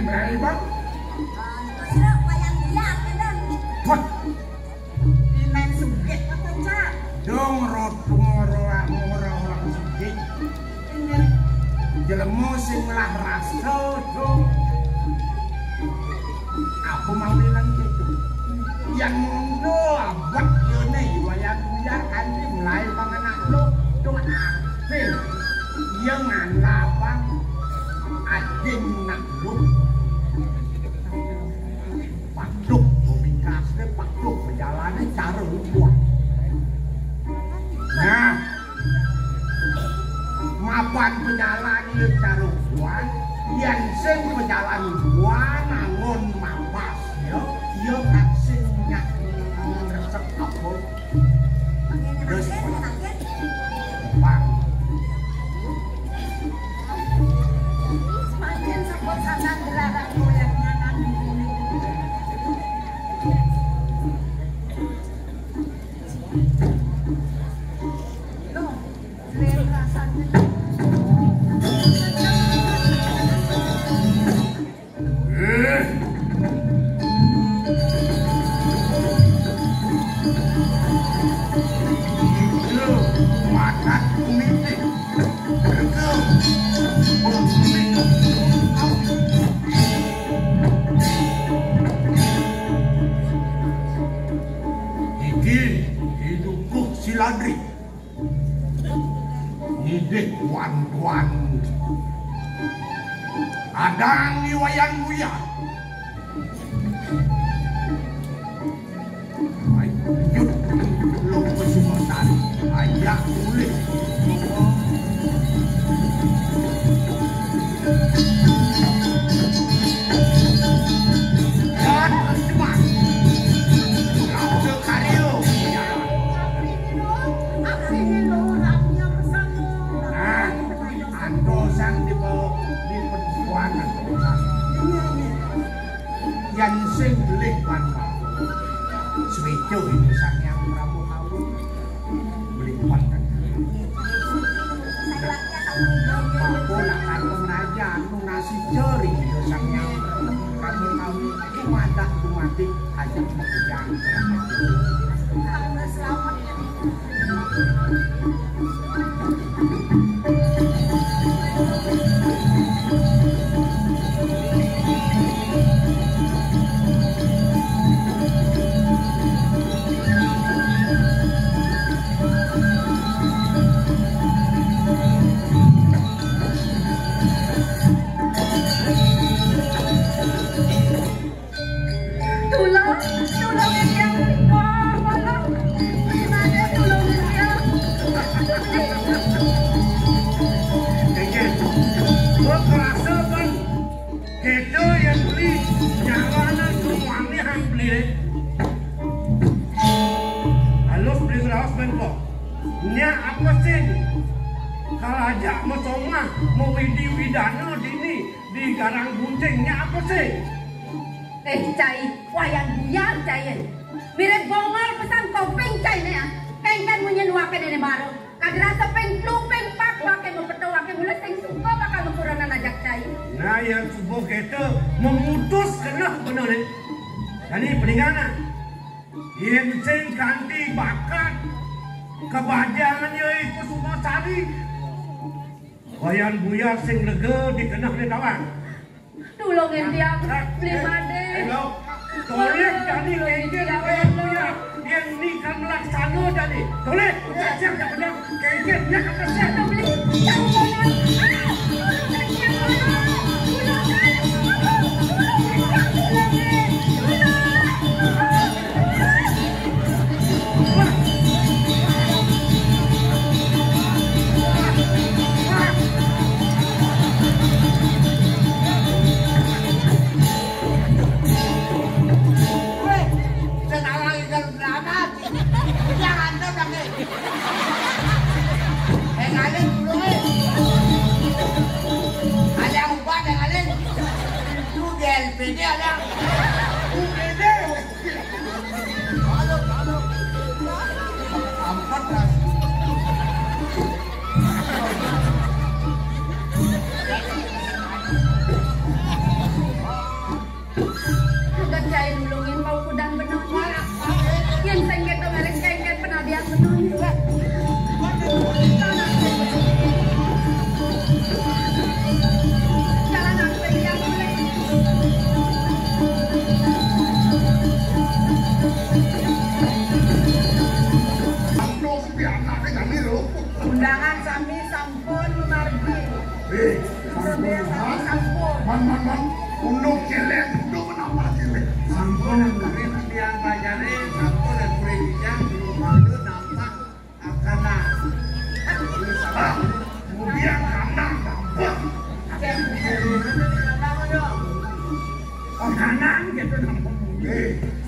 berani bang? Sira wayang liat kan. Wah, Iman sugih apa cak? dong rot ngoro sugih. Ini Jelemu sing lah rasa dong. Aku mau bilang gitu. Yang ngono abad yo nih wayang liat kan mulai panganak lo dong aktif. Yang ngalapang ading nak lu. Pakduk membingkasnya pakduk perjalanan cara buat. Nah, mapan penjalan itu cara buat. Yang sing penjalan buat nangon mapas ya. Yo tak sing nyak resep apa. Terus bang. semakin sebut sanang gelaran goyang nyanan di sini. Loh, lihat rasanya. Ladri nidek tuan-tuan adang iwayan buya ayut belum kesempatan ayak boleh dan terjemah karyo yang sing leh panah sewejo itu sang yang Prabu Hawu beli panah aku lakan pengraja anu nasi jeri itu sang yang Prabu Hawu kumadak kumadik ajak mekejang Selamat ya. Nya apa sih? Kalau aja mau somah, mau widana di garang buncengnya apa sih? Cai, wayang buyar cai. Mirip bongol pesan kopeng cai nih ya. Pengkan menyenuakan ini baru. Kadrasa peng pak pakai mempertawakan mulai sing suka bakal mengkurangan ajak cai. Nah yang subuh kita memutus kena benar nih. Jadi peninggalan. Yang sing ganti bakat kebahagiaannya itu semua cari. Wayang buyar sing lega dikenal di kawan. Tulungin dia beli made. Hello. Toleh jadi kengkir wayang buyar yang ini kan melaksana jadi. Toleh, siap tak benar kengkirnya kata siap tak beli. Jauh banget. Sampun. Man. Unduk celek, unduk kenapa celek? Sampun kami tiang bajare sampun dan presidenya belum nampak akana. Kemudian kanan nampak. Kanan gitu nampak.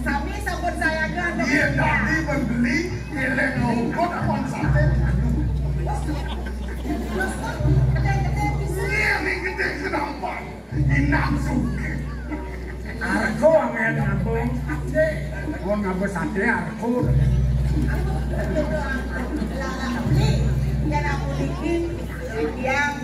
Sami sampun saya ganda. Dia tadi membeli celek ngokot kon sate. Ini gede kenapa? Inang suke. Arko angin nabung sate. Gua nabung sate arko. Yan ako likin. Yang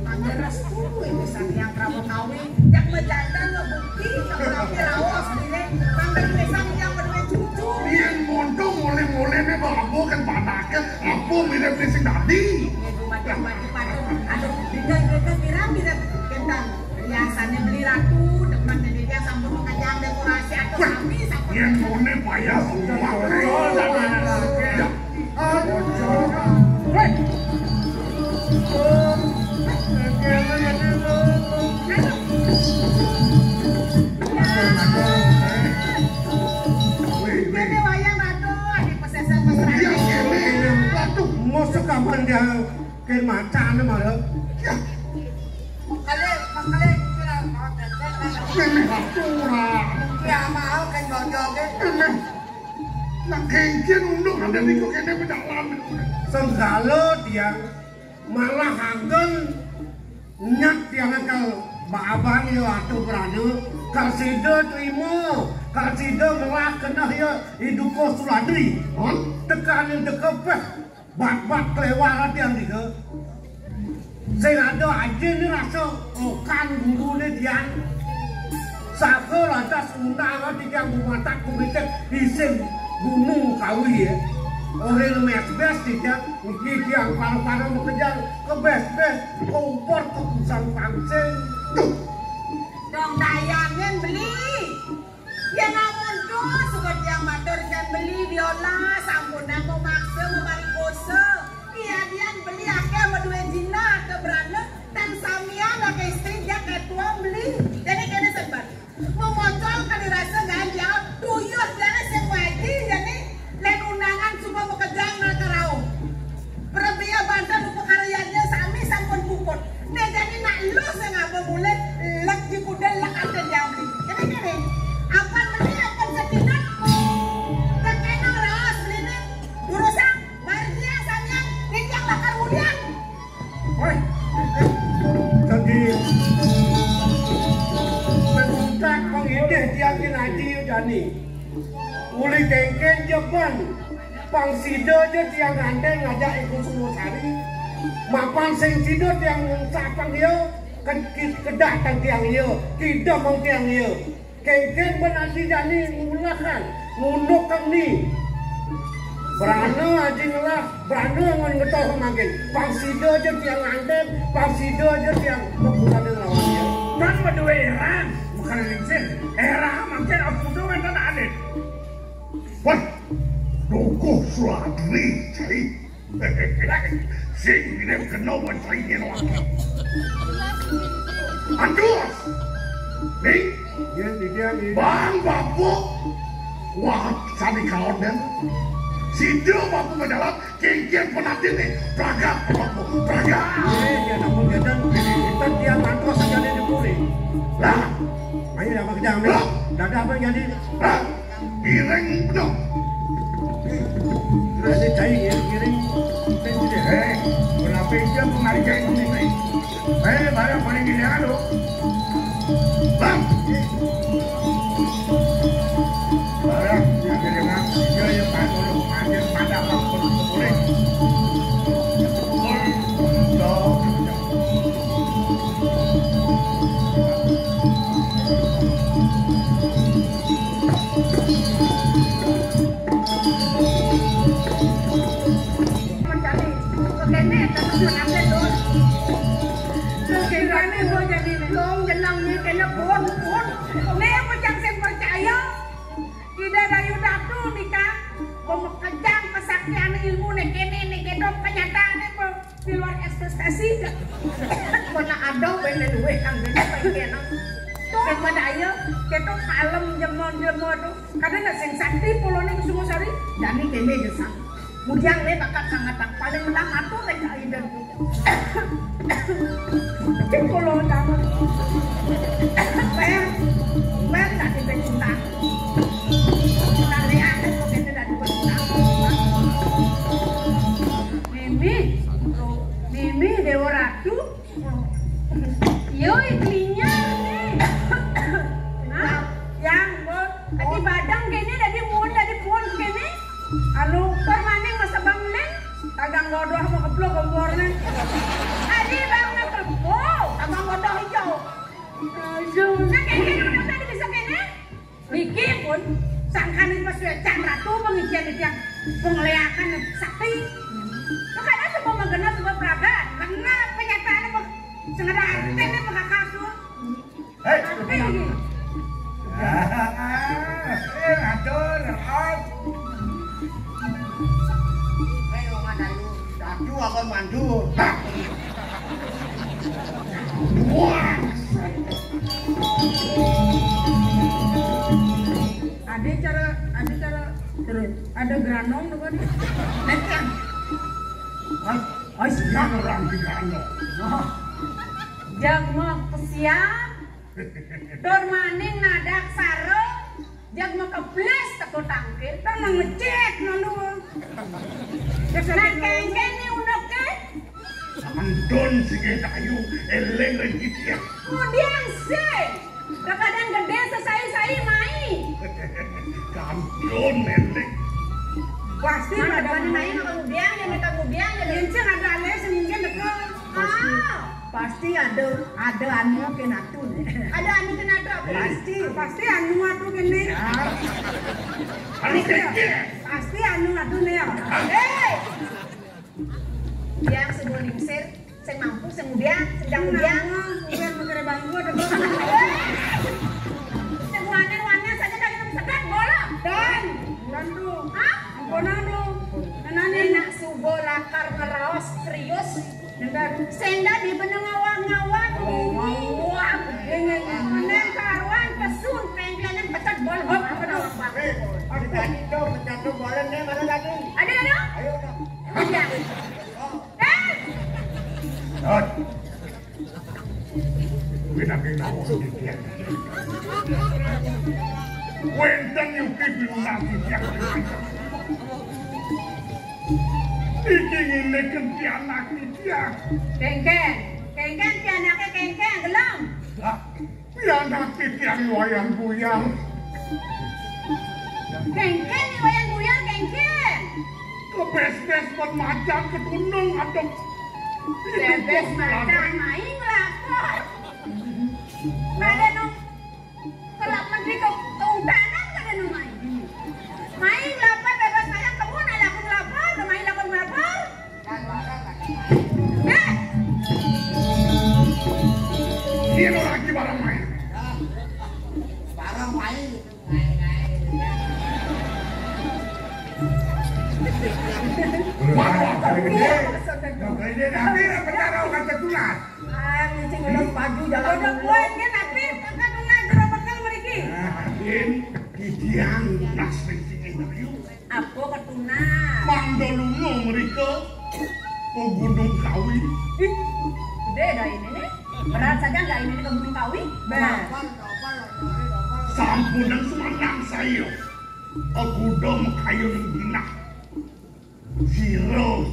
mangeras dulu ini sang yang pramu kawin. Yang menjantan lo bukti. Yang berarti lawas ini. Sampai besang yang berdua cucu. Yang mondong mulai-mulai nih babu kan panaknya. Apa mirip di sing tadi? Macam-macam. Aduh, dengan mereka mirip kentang. Biasanya beli ratu, depan dari dia sambut kacang dekorasi atau kami sambut. Yang mone payah semua. Ini wayang ratu, ada pesesan mesra. Masuk kapan dia ke macan malah? Makale kira mau Ini haturah. ya mau kan bodoh Ini. Nak kengkian unduk ada di kok kene pedalan. Senggalo dia malah hagen nyak tiang kal baabang yo atuh berani kalsido terima kalsido ngelah kena ya hidup ko suladri tekanin dekepeh bat kelewat tiang dihe saya ada aja nih rasa okan guru nih tiang saka lantas unang tiang bumatak kumitek isim gunung kawi ya orang mes-bes tidak mungkin yang paru-paru mengejar ke bes-bes kompor ke pusang pangsing dong dayangin beli ya namun tuh suka yang matur kan beli biola sampun aku maksa memari kose iya dia beli akeh berdua jina ke berana dan samian ke istri dia ketua beli jadi kena sebat memocol kan dirasa ganja tuyut jadi semuanya jadi len undangan cuma bekerjaan mereka raung perbia bantan pekerjaannya sami sampun puput nah jadi nak lu saya ngapa boleh lek di kuda lek ada jam jadi gini apa beli apa setidak terkenal ras beli nih urusan margia samian tinggal lakar mulian woi jadi menuntak pengidih tiangin haji Yudhani uli kengken jeban pangsida aja tiang gandeng ngajak ikut semua sari mapan sing sido tiang sapang dia kedah tang tiang dia tidak mau tiang dia kengken benasi jani ngulakan ngunduk kang ni berana aja ngelah berana ngon ngetoh makin pangsida aja tiang gandeng pangsida aja tiang kebulan lawan dia kan berdua erang bukan lingsin erang makin aku doang dan adik Wah, dukuh suladri cai. Sing mirip kena buat cainya lagi. Andus, nih, ya dia ini bang bapu, wah sami kawan dan sido bapu mendalam kengkian penatin nih, praga bapu, praga. dia namun dia dan kita dia mantu saja di puri Lah, ayo apa kerja nih dada apa yang jadi lah, ireng dong. Berarti cai ya kirim Berapa jam kemarin kayak ini nih? Barang paling gini aduh. Bang, barang yang gede nggak? Dia yang pakai dulu, ada pada waktu boleh. Tidak ada yudatu nikah, pemekejang kesaktian ilmu nih kene nih gedok kenyataan nih di luar ekspektasi. Kena ada bener duwe kan bener pengen. Sama daya, kita kalem jemon-jemon tuh. Kadang sing sakti polone ke Sungosari. Dani kene jesang. Mujang le bakat sangat paling menang aku rek iden. Cek polo tamu. Ben tak dibencinta. Kita lihat kok kene dak dibencinta. Mimi Dewa Ratu. Yo iklinya nih. Nah, yang bot, Adi badang kene dari puan kene. anu permanen masa bangunan, tagang godoh mau keplok kompornya. Adi bang ngekepo, abang bodoh hijau. Aduh, Nah kene udah tadi bisa kene. mikir pun, sangkanin pas Cang Ratu pengijian itu yang pengeliakan sakti. Lo kadang semua mengenal sebuah peragaan. Karena penyataannya sengaja hati ini pakai kasur. Hei, Tapi lagi, atur, out. Ayo ngadayu, dadu akan mandur. Wah, ada cara terus ada granong tuh kan. Nanti ay siang orang di kano. jag mau kesiap. Dor maning nadak sarung. Jag mau kebles teko tangkir. Kan ngecek nanu. Nah kengken nih unoknya. Andon sige tayo, eleng lagi dia. Kemudian sih. Kadang gede sesai-sai main. Kandon eleng. Pasti Mana ada mana main kemudian ya Lincah ada aneh seminggu dekat. Pasti ada anu kenatu nih. Ada anu kenatu apa? Pasti anu atuh kene. Anu keke. Pasti anu atuh nih ya. Yang sebelum diusir, saya mampu, saya muda, sedang muda. Bukan mengira bangku ada berapa? Semuanya saja kan kita sedang bola. Dan bantu. Hah? Ampunan lu. Nenani Enak subo lakar ngeraos serius. Nentar. Senda di benang ngawang-ngawang. Wah, neng karuan pesun pengkianan pecat bola. Hop, apa nama bang? Ada tadi tuh, pecat bola nih, mana tadi? Ada. Ayo dong. Ada. Dot. Pinagin ako sa dia. Wentang yung pipilong natin siya. Ikingin na kanti anak ni dia. Kengken si anaknya kengken, gelam. Pianak ni tiang wayang buyang. Kengken nih wayang buyar kengken. Kebes-bes bermacam ketunung atau Bebes macam main lapor. Ada nung kelap menteri kehutanan kada nung main. Main lapor bebas macam kamu nak lakon lapor, main lakon lapor. Eh, Sino lagi barang main? Barang main. Baru apa gede? Gede nanti penjara kata tulas. cing udah baju jalan. Udah kuat kan tapi kaduna jero bekal mriki. Adin, kidiang nas sing ayu. Apa ketuna? Pandolungo mereka ke Gunung Kawi. Gede dah ini nih. Berat saja nggak ini ke Gunung Kawi? Sampunan semanang saya. Aku dong kayu bina. Siro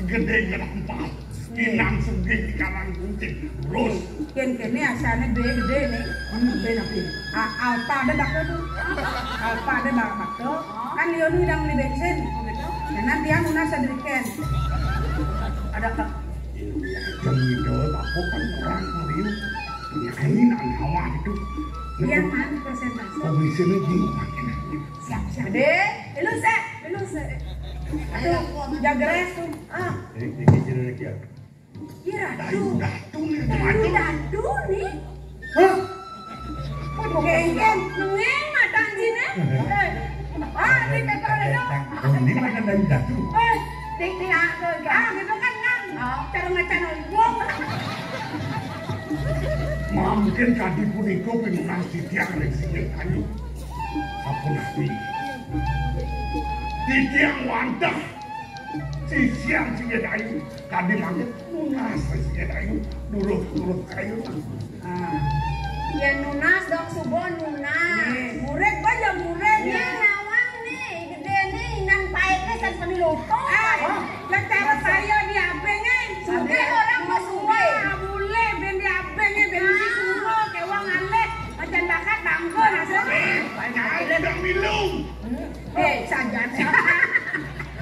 gede gerempat. Inang segi di kalang gunting. Terus Kene asane gede nih. Gede napi. Alpa ada bakal tuh. Alpa ada bakal. Kan dia nu yang di bensin. Dan nanti yang una sedriken. Ada ke jam itu aku kan kurang meriu. Nyain an hawa itu. yang mana persentase? Komisioner di makin. Siap. Gede. Belum se. Aduh, jaga res tuh. Kira Dayu datu nih Aduh, maju. dadu nih. Hah? Kengken, nungeng matan sini. Ini kata ada. Ini makan dari datu. Tik tik aku. Gitu kan kan. cara ngacan wong. Mungkin kadi punika pinunas titiang ning sing ayu. Sapunapun. Titiang wantah. Sisiang sing ayu kadi mangke nunas sing ayu nurut kayu. Ya nunas dok subuh nunas. Murid ba ya murid Ya nawang nih, gede nih nan paetnya san paniloto. Lah cara saya di abenge. Suge orang mah suge. Boleh ben di abenge ben di sumo ke wong aleh. Macan bakat bangkeun asli. Ada minum. Sajan.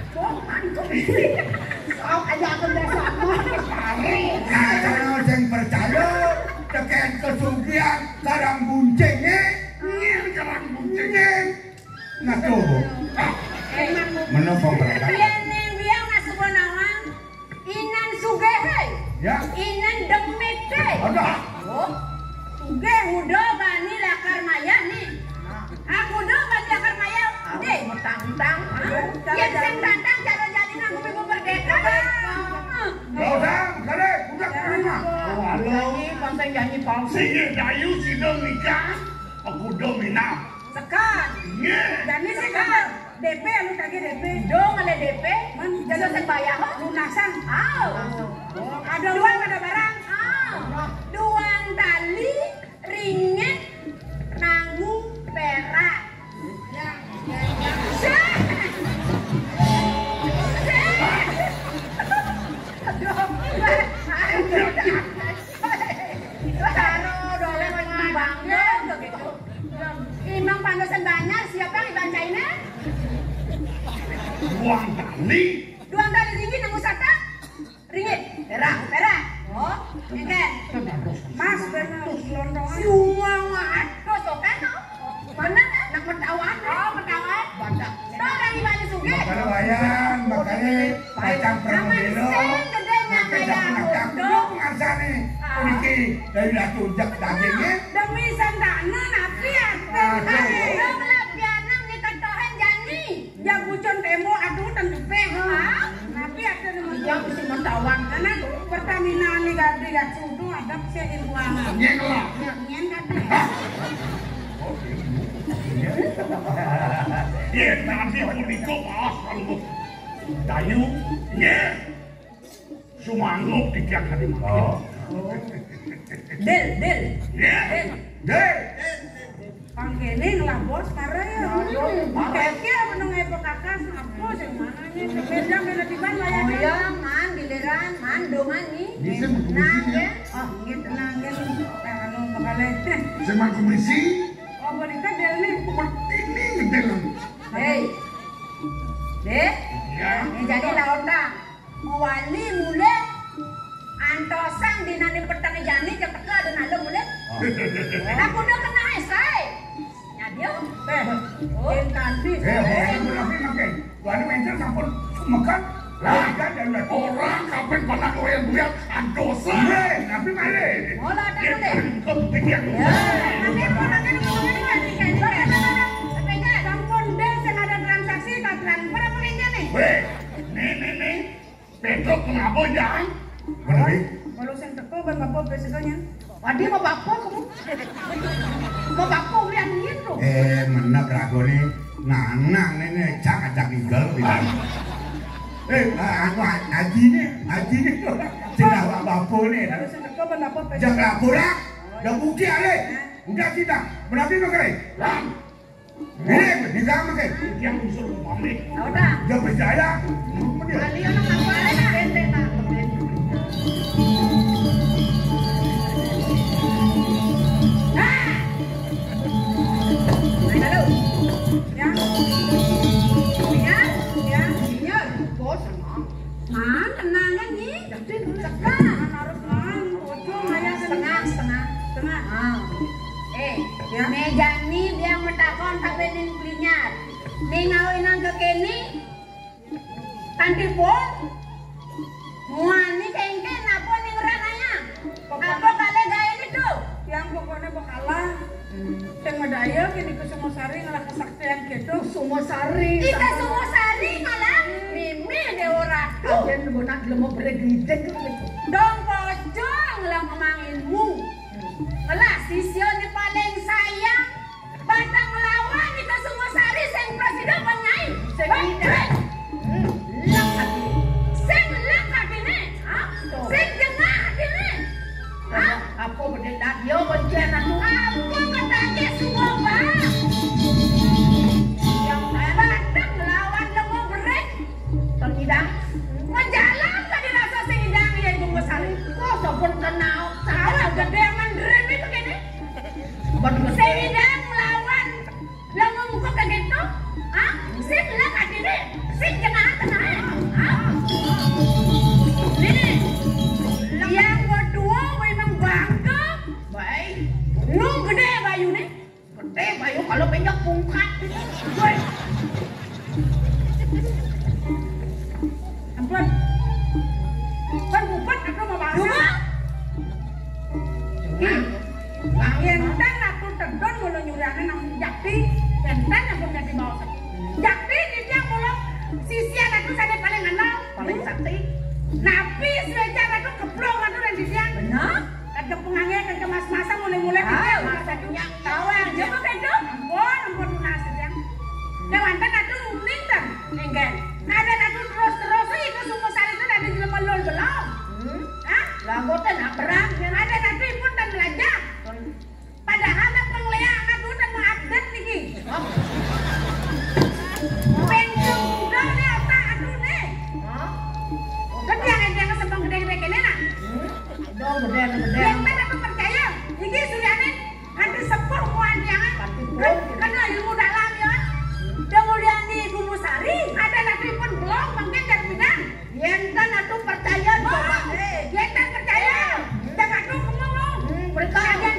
Sok aja aku besok. Nah, kalau yang percaya tekan kesugihan karang buncengnya Ngir karang buncengnya. nah tuh menopang berapa Biar biang nasubo nawang. Inan suge hei. ya Inan demit hei. ada Oh, suge udah bani lakar maya nih. Aku udah bani lakar maya. Deh, mentang-mentang. Yang sing datang cara jadi aku ibu merdeka. gak usah kare udah terima Nyanyi, konten nyanyi palsu. Sing ayu sidang nikah. Aku dominam. Sekan. Ngir. Jadi sih kan DP lu kagak DP. Dong ada DP. Man, Jadi saya bayar. lunasan. Aw. Ada uang ada barang. Duang tali, ringgit, nanggung perak. Imam pandosan banyak, siapa yang dibancainnya? Uang tali. Duang tali ringgit nanggung sata? Ringgit? Perak. Oh, ini kan? Mas bener londongan. Semua ngatos tuh kan? Mana? Nak mentawan? Oh, mentawan. Banyak. Tuh orang ibadah suge. makanya wayang makanya macam permelo makanya dapat dulu pengasane uniki dari ratu jak dagingnya Demi sandana napi ate. Dong lah pianang ni ketohen jani. Yang bucon temo aduh tentu pe. Napi ate Yang mesti mentawan. karena Pertamina ni gadi gat sudu ada sein uang. Ngir lah. Nyen gadi. Ya nanti punika pas kalau dayu. Ngir. Sumanggup titiang kadi mangke. Del. Ngir. deh Pangkene ngelabos marah ya. Keke menung epok kakas apa sing manane sepeda meletiban Oh layaknya. ya, man, giliran, man, dongan nih. Bisa Nah, ya. Oh, nggih tenang kan anu bakale. Semang komisi. Oh, boneka del nih. Ini ngedel. Hei. Deh. Ya. Ini jadi laota. Wali mule antosang dinani petani jani cepet ada nalo mule. Aku udah kena esai. Nyadio. Oh, Tadi orang berarti makin tuan mencet sampun mekan lah kan dan udah Orang kapan pernah doyan-doyan andosa. tapi male mau lah ada mule. Kau titiang. Ya, nanti ponangan ngomongin lagi kan. Sepeda. sampun del sing ada transaksi ka transfer apa kayaknya nih? Weh, nih. Pedro kenapa ya? bener Kalau sing teko ban bapak besoknya. Wadi mau bapo kamu. Mau bapo lihat gitu. menak ragone nanang ini jangan tinggal bilang aku haji nih tidak apa-apa nih Kalau sing teko ban bapak besok. jangan laporan udah bukti ale udah kita berarti makai Lam, ini jangan makai titiang disuruh pamit. Ya udah. udah percaya Ali orang apa ada bente tak. Halo. Ya, Ya. ya. Iya, bos sama. Man, tenangan nih. Jadi sekan. Harus man, ojo maya Setengah. Tengah. Ya. Meja ni biang metakon sampai ning klinyar. Ning ngawinan ke kene. Kanti pun. Muani kengken apa ning rananya? Apa kale gawe ini tuh? Yang pokoknya bakalah. Sing medaya kini ke Sumosari ngalah kesaktian gitu. Sumosari. Ika Sumosari malah mimi de ora Kajen bonak lemo beregidek. Dong pojong lang manginmu. Lah sisyo ni paling sayang. Batang lawan itu semua sari sing presiden pengai. Sing lang hati. Sing lang hati ni. Sing jengah hati ni. Apa benda dia bencana tu? Apa katanya semua bang? Yang batang lawan lemo berek. Pengidang. Menjalan ke dirasa sing idang ya ibu besari. Kok sopun kenal. Salah gede mandrem itu gini. Sing idang lawan lemo muka kayak gitu. Sing lang hati ni. Sing jengah tengah. Ini. Yang kedua memang bangga. Baik. Nu gede bayu nih. Gede bayu kalau banyak pungkat. Woi. Ampun. Kan bupet aku mau bahasa. Enten aku tedon mulu nyuriane nang Jakti. Enten aku nyati bawa sakit. Jakti di dia mulu sisian aku sada paling kenal. Paling sakti. Napi sejajar aku keplong aku dan di dia. Benar? Kata pengangnya kata mas-masa mulai-mulai dia. Masa dunia tahu yang dia mau itu. Ampun nasib yang. Dewantan aku nintan. Enggak. Ada aku terus-terus itu semua sari itu dari jelema-lol belum. Lah boten perang yang ada nanti pun dan belajar. Padahal nak pengliang aku dan mengupdate niki. Penjung udah ni otak aku ni. Kan yang sebang gede-gede kene nak. Dong gede-gede. Yang mana aku percaya? Iki suriane nanti sepur muan yang karena ilmu dalam ya. Kemudian di Kumusari ada nanti pun belum mungkin dan bidang. Yentan aku percaya coba. Yentan percaya. Dan aku ngomong. Mereka akan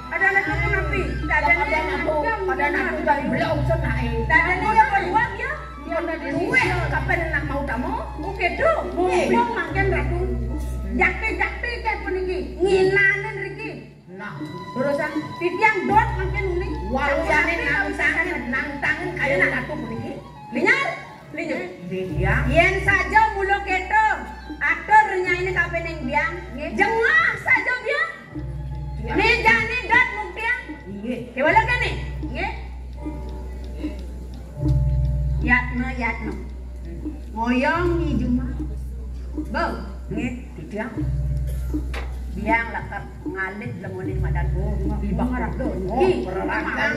ada lagi nabi. Ada aku dari belum senai. Ada dia beruang ya. Dia dari luwe. Kapan nak mau tamu? Oke tu. Mau makan ratu. Jakti kayak peninggi. Nginanen Riki. Nah, urusan titiang dot makin uling. Warjane nang-tangan kayak nak aku peninggi. Linyar. Biang. Yen saja mulu keto. Aktor nyanyi kapan yang biang. Jengah saja biang. Nih jani dot muktiang. Iya. Kewala kan nih? Iya. Yatno. Ngoyong ni Juma. Bau. Nih, titiang. Biang lakat ngalit lemonin madanku. Ibang harap do. Peralakan.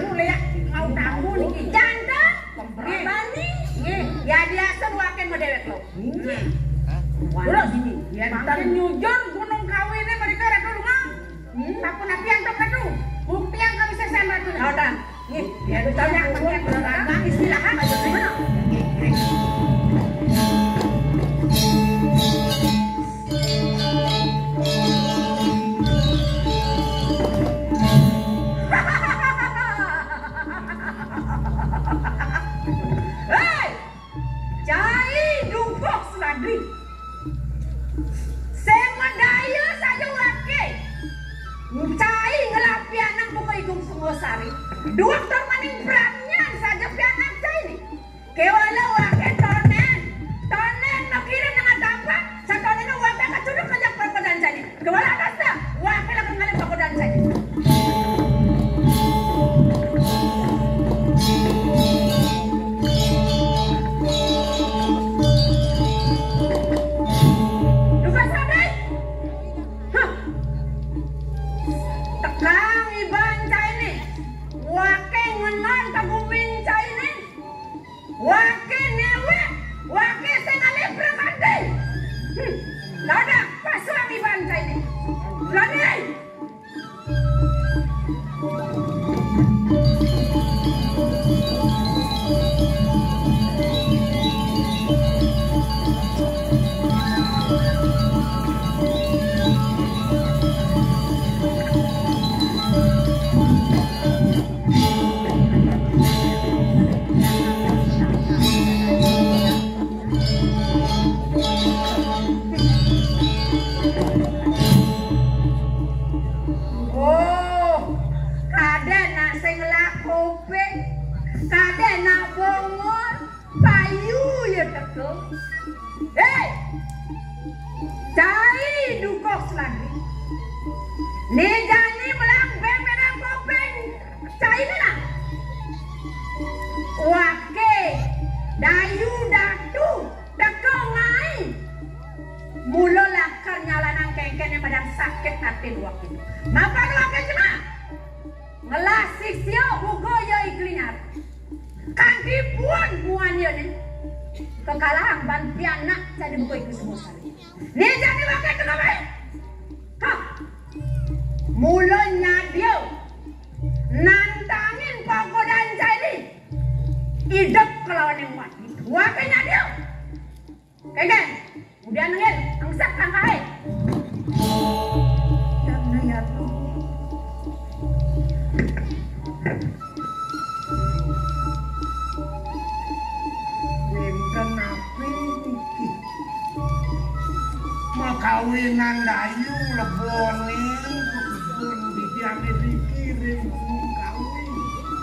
Mau tamu nih. Janda. Bani. Ya dia seruakan modewek lo. Terus ini. Makin nyujur gunung kawinnya mereka ratu rumah. Tapi nabi yang tok ratu. Bukti yang kami sesen ratu. Udah. Nih, dia ditanya pakai peralakan istirahat aja gimana? Semedaya saja wake. Cai ngelapi anak buka ikum semua sari. Dokter maning beratnya saja pianak cai ni. Kewala wake tonen nak kira dengan apa? Satonen wake kacuduk kajak perkodan cai. Kewala atas dah wake lakukan ngalih perkodan cai. Tekang iban cai ni. Wake Nih jani belang beberang kopeng cai na. Wake dayu datu deko ngai. Mula lakar nyalanan kengkene madang sakit hati wake. Mapan wake cuma ngelasik sio ugo yo iklinyar. Kanti puan puan yo nih. Kekalahan bantian nak jadi buku itu semua kali. Nih jadi wake kenapa? Kak. Mulanya dia nantangin panggodan jadi hidup kelawan yang mati. Wakenya dia. Kegen, udah nengin, angsak kangkai. Dan lihat tuh. Winten api iki. Mau kawinan dayu leboni. Dipiane dikirim kawin.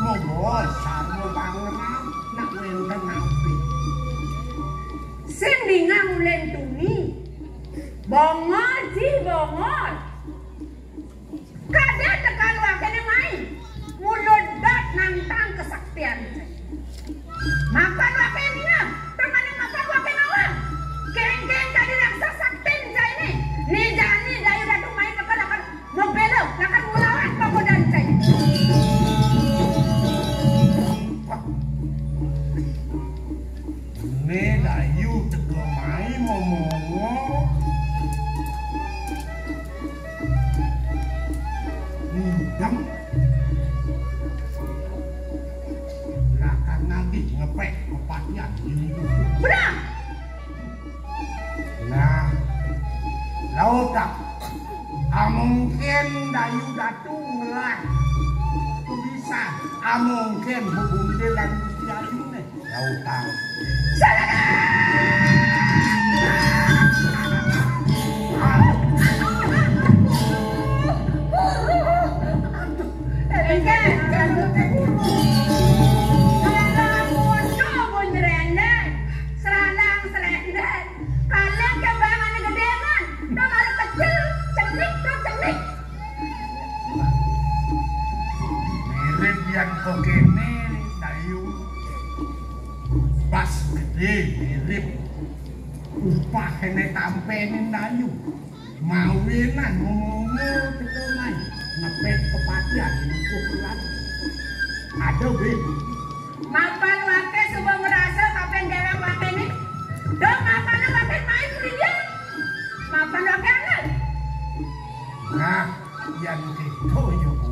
Mau bosar mau pangeran nak winten api. Sendingan ulen tuni. Bongol ji bongol. Kada tekan wakene main. Mulut dat nantang kesaktian. Makan wakene nya. Teman yang makan wakene awak. Geng-geng kadi raksa saktin jai ni. Ni jani dayu datu main tekan akan membelo, akan melawan panggodan jai. Ne dayu tego mai momongo. Dam. Lah kan nanti ngepek kepatian ini. Benar. Nah, lautak. Mungkin dayu datu ngelan. Itu bisa. Mungkin hubung delan dayu nih. Lautak. Mirip yang kokene dayu. Pas gede mirip. Upah kene tampenin dayu. Mawinan ngomongo ketongan. Ngepet kepatian ukuran. Ada weh. Mapan wake subuh ngerasa kapan dewek wake ini. Dong mapan wake main dia. Mapan wake anak. Nah, yang itu yuk.